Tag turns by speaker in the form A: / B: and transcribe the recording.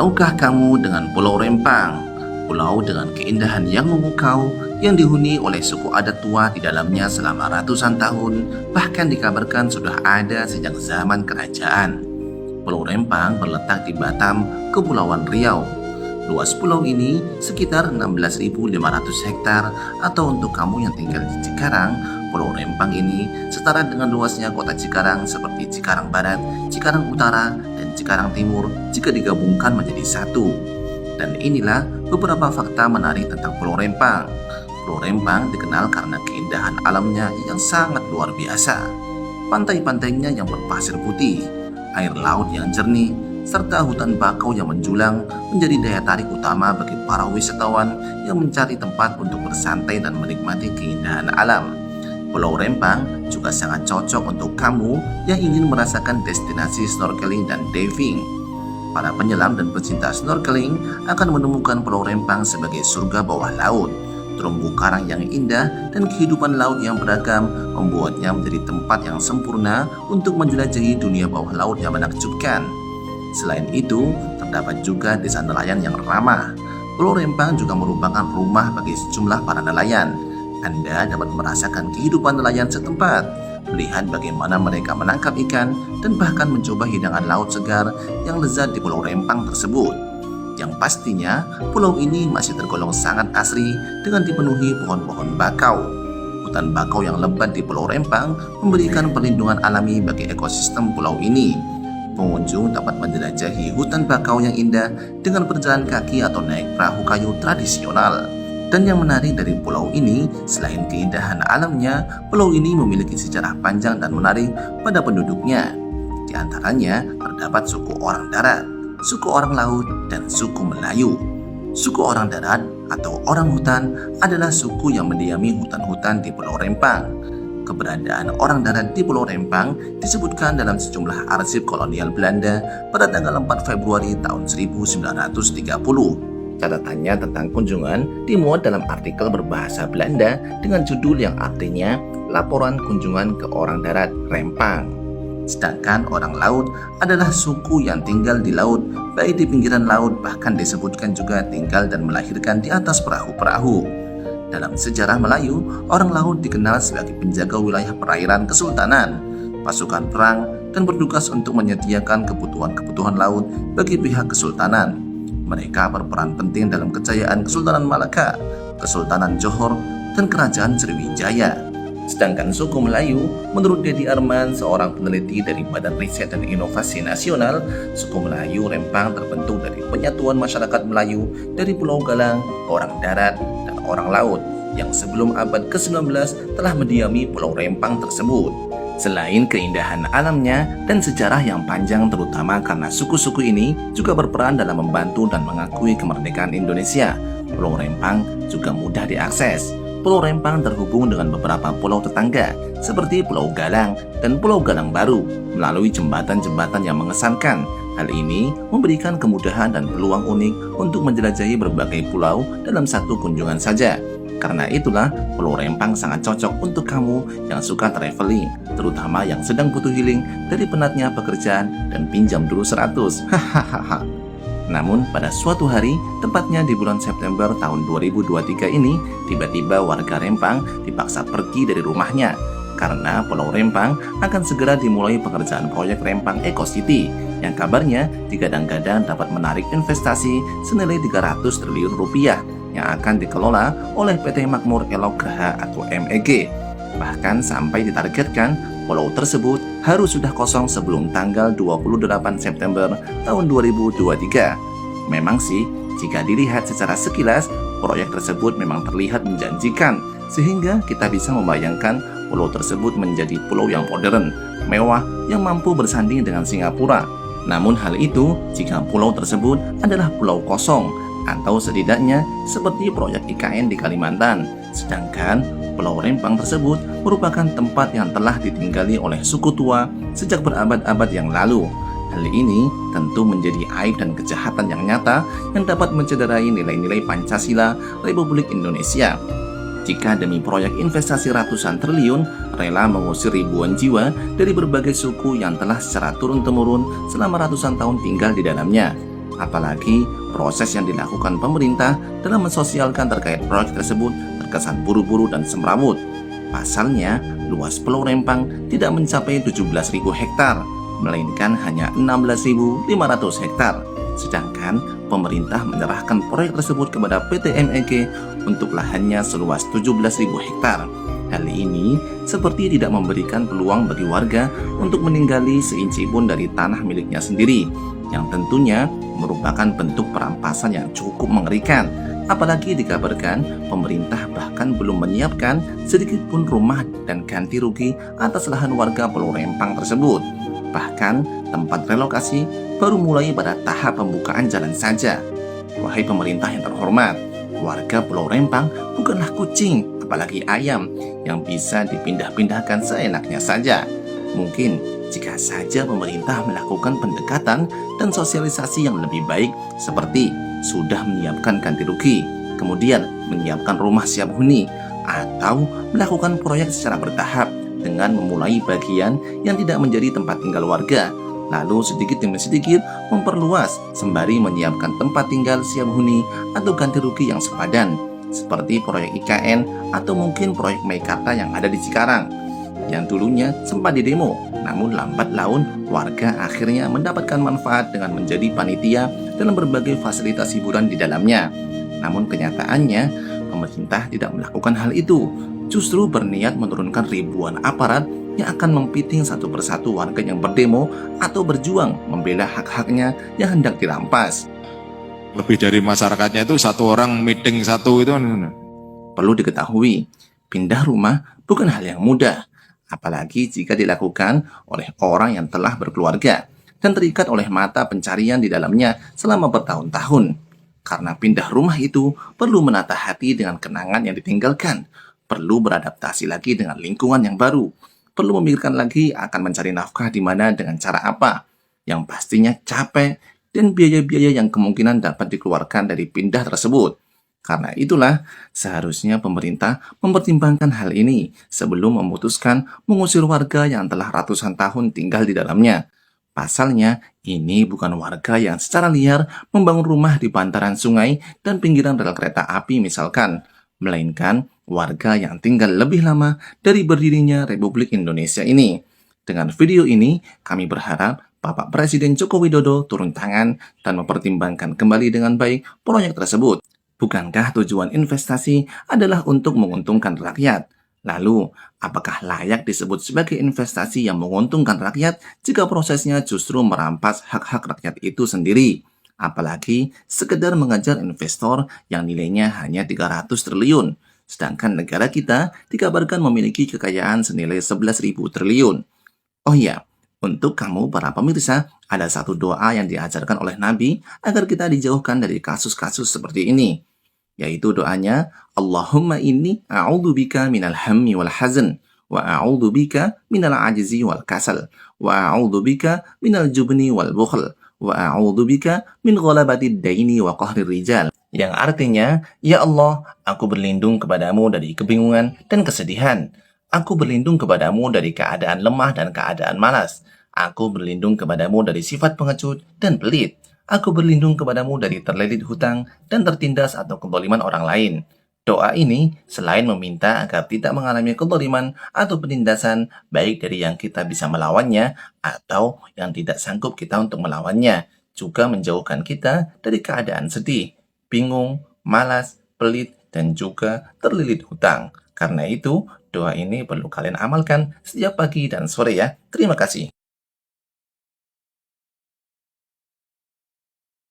A: Tahukah kamu dengan Pulau Rempang? Pulau dengan keindahan yang memukau yang dihuni oleh suku adat tua di dalamnya selama ratusan tahun, bahkan dikabarkan sudah ada sejak zaman kerajaan. Pulau Rempang berletak di Batam, Kepulauan Riau. Luas pulau ini sekitar 16.500 hektar, atau untuk kamu yang tinggal di Cikarang, Pulau Rempang ini setara dengan luasnya kota Cikarang seperti Cikarang Barat, Cikarang Utara, dan Cikarang Timur jika digabungkan menjadi satu. Dan inilah beberapa fakta menarik tentang Pulau Rempang. Pulau Rempang dikenal karena keindahan alamnya yang sangat luar biasa. Pantai-pantainya yang berpasir putih, air laut yang jernih, serta hutan bakau yang menjulang menjadi daya tarik utama bagi para wisatawan yang mencari tempat untuk bersantai dan menikmati keindahan alam. Pulau Rempang juga sangat cocok untuk kamu yang ingin merasakan destinasi snorkeling dan diving. Para penyelam dan pecinta snorkeling akan menemukan Pulau Rempang sebagai surga bawah laut. Terumbu karang yang indah dan kehidupan laut yang beragam membuatnya menjadi tempat yang sempurna untuk menjelajahi dunia bawah laut yang menakjubkan. Selain itu, terdapat juga desa nelayan yang ramah. Pulau Rempang juga merupakan rumah bagi sejumlah para nelayan. Anda dapat merasakan kehidupan nelayan setempat, melihat bagaimana mereka menangkap ikan, dan bahkan mencoba hidangan laut segar yang lezat di Pulau Rempang tersebut. Yang pastinya, pulau ini masih tergolong sangat asri dengan dipenuhi pohon-pohon bakau. Hutan bakau yang lebat di Pulau Rempang memberikan perlindungan alami bagi ekosistem pulau ini. Pengunjung dapat menjelajahi hutan bakau yang indah dengan berjalan kaki atau naik perahu kayu tradisional. Dan yang menarik dari pulau ini, selain keindahan alamnya, pulau ini memiliki sejarah panjang dan menarik pada penduduknya. Di antaranya terdapat suku orang darat, suku orang laut, dan suku Melayu. Suku orang darat atau orang hutan adalah suku yang mendiami hutan-hutan di Pulau Rempang. Keberadaan orang darat di Pulau Rempang disebutkan dalam sejumlah arsip kolonial Belanda pada tanggal 4 Februari tahun 1930. Catatannya tentang kunjungan dimuat dalam artikel berbahasa Belanda dengan judul yang artinya Laporan Kunjungan ke Orang Darat Rempang. Sedangkan orang laut adalah suku yang tinggal di laut, baik di pinggiran laut, bahkan disebutkan juga tinggal dan melahirkan di atas perahu-perahu. Dalam sejarah Melayu, orang laut dikenal sebagai penjaga wilayah perairan kesultanan, pasukan perang, dan bertugas untuk menyediakan kebutuhan-kebutuhan laut bagi pihak kesultanan. Mereka berperan penting dalam kejayaan Kesultanan Malaka, Kesultanan Johor, dan Kerajaan Sriwijaya. Sedangkan suku Melayu, menurut Dedi Arman, seorang peneliti dari Badan Riset dan Inovasi Nasional, suku Melayu Rempang terbentuk dari penyatuan masyarakat Melayu dari Pulau Galang, orang darat, dan orang laut, yang sebelum abad ke-19 telah mendiami Pulau Rempang tersebut. Selain keindahan alamnya dan sejarah yang panjang, terutama karena suku-suku ini juga berperan dalam membantu dan mengakui kemerdekaan Indonesia, Pulau Rempang juga mudah diakses. Pulau Rempang terhubung dengan beberapa pulau tetangga seperti Pulau Galang dan Pulau Galang Baru melalui jembatan-jembatan yang mengesankan. Hal ini memberikan kemudahan dan peluang unik untuk menjelajahi berbagai pulau dalam satu kunjungan saja. Karena itulah, Pulau Rempang sangat cocok untuk kamu yang suka traveling, terutama yang sedang butuh healing dari penatnya pekerjaan dan pinjam dulu 100. Hahaha. Namun pada suatu hari, tepatnya di bulan September tahun 2023 ini, tiba-tiba warga Rempang dipaksa pergi dari rumahnya karena Pulau Rempang akan segera dimulai pekerjaan proyek Rempang Eco City yang kabarnya digadang-gadang dapat menarik investasi senilai 300 triliun rupiah yang akan dikelola oleh PT Makmur Elok Graha atau MEG. Bahkan sampai ditargetkan pulau tersebut harus sudah kosong sebelum tanggal 28 September tahun 2023. Memang sih, jika dilihat secara sekilas, proyek tersebut memang terlihat menjanjikan, sehingga kita bisa membayangkan pulau tersebut menjadi pulau yang modern, mewah, yang mampu bersanding dengan Singapura. Namun hal itu jika pulau tersebut adalah pulau kosong, atau setidaknya seperti proyek IKN di Kalimantan. Sedangkan Pulau Rempang tersebut merupakan tempat yang telah ditinggali oleh suku tua sejak berabad-abad yang lalu. Hal ini tentu menjadi aib dan kejahatan yang nyata yang dapat mencederai nilai-nilai Pancasila Republik Indonesia. Jika demi proyek investasi ratusan triliun, rela mengusir ribuan jiwa dari berbagai suku yang telah secara turun-temurun selama ratusan tahun tinggal di dalamnya. Apalagi proses yang dilakukan pemerintah dalam mensosialkan terkait proyek tersebut terkesan buru-buru dan semrawut. Pasalnya, luas Pulau Rempang tidak mencapai 17.000 hektar, melainkan hanya 16.500 hektar. Sedangkan pemerintah menyerahkan proyek tersebut kepada PT MEG untuk lahannya seluas 17.000 hektar. Hal ini seperti tidak memberikan peluang bagi warga untuk meninggali seinci pun dari tanah miliknya sendiri, yang tentunya merupakan bentuk perampasan yang cukup mengerikan. Apalagi dikabarkan pemerintah bahkan belum menyiapkan sedikit pun rumah dan ganti rugi atas lahan warga Pulau Rempang tersebut. Bahkan tempat relokasi baru mulai pada tahap pembukaan jalan saja. Wahai pemerintah yang terhormat, warga Pulau Rempang bukanlah kucing, apalagi ayam, yang bisa dipindah-pindahkan seenaknya saja. Mungkin jika saja pemerintah melakukan pendekatan dan sosialisasi yang lebih baik, seperti sudah menyiapkan ganti rugi, kemudian menyiapkan rumah siap huni, atau melakukan proyek secara bertahap dengan memulai bagian yang tidak menjadi tempat tinggal warga, lalu sedikit demi sedikit memperluas sembari menyiapkan tempat tinggal siap huni atau ganti rugi yang sepadan, seperti proyek IKN atau mungkin proyek Meikarta yang ada di Cikarang, yang dulunya sempat didemo, namun lambat laun warga akhirnya mendapatkan manfaat dengan menjadi panitia dalam berbagai fasilitas hiburan di dalamnya. Namun kenyataannya, pemerintah tidak melakukan hal itu, justru berniat menurunkan ribuan aparat yang akan mempiting satu persatu warga yang berdemo atau berjuang membela hak-haknya yang hendak dirampas.
B: Lebih dari masyarakatnya itu satu orang meeting satu itu.
A: Perlu diketahui, pindah rumah bukan hal yang mudah, apalagi jika dilakukan oleh orang yang telah berkeluarga dan terikat oleh mata pencarian di dalamnya selama bertahun-tahun. Karena pindah rumah itu perlu menata hati dengan kenangan yang ditinggalkan, perlu beradaptasi lagi dengan lingkungan yang baru, perlu memikirkan lagi akan mencari nafkah di mana dengan cara apa, yang pastinya capek dan biaya-biaya yang kemungkinan dapat dikeluarkan dari pindah tersebut. Karena itulah, seharusnya pemerintah mempertimbangkan hal ini sebelum memutuskan mengusir warga yang telah ratusan tahun tinggal di dalamnya. Pasalnya, ini bukan warga yang secara liar membangun rumah di bantaran sungai dan pinggiran rel kereta api misalkan, melainkan warga yang tinggal lebih lama dari berdirinya Republik Indonesia ini. Dengan video ini, kami berharap Bapak Presiden Joko Widodo turun tangan dan mempertimbangkan kembali dengan baik proyek tersebut. Bukankah tujuan investasi adalah untuk menguntungkan rakyat? Lalu, apakah layak disebut sebagai investasi yang menguntungkan rakyat jika prosesnya justru merampas hak-hak rakyat itu sendiri? Apalagi sekedar mengejar investor yang nilainya hanya 300 triliun, sedangkan negara kita dikabarkan memiliki kekayaan senilai 11.000 triliun. Oh iya, untuk kamu para pemirsa, ada satu doa yang diajarkan oleh Nabi agar kita dijauhkan dari kasus-kasus seperti ini, yaitu doanya, Allahumma inni a'udzubika minal hammi wal hazan, wa a'udzubika minal ajzi wal kasal, wa a'udzubika minal jubni wal bukhl, wa a'udzubika min ghalabati daini wa qahri rijal. Yang artinya, ya Allah, aku berlindung kepadamu dari kebingungan dan kesedihan. Aku berlindung kepadamu dari keadaan lemah dan keadaan malas. Aku berlindung kepadamu dari sifat pengecut dan pelit. Aku berlindung kepadamu dari terlilit hutang dan tertindas atau kezaliman orang lain. Doa ini selain meminta agar tidak mengalami kezaliman atau penindasan baik dari yang kita bisa melawannya atau yang tidak sanggup kita untuk melawannya, juga menjauhkan kita dari keadaan sedih, bingung, malas, pelit, dan juga terlilit hutang. Karena itu, doa ini perlu kalian amalkan setiap pagi dan sore ya. Terima kasih.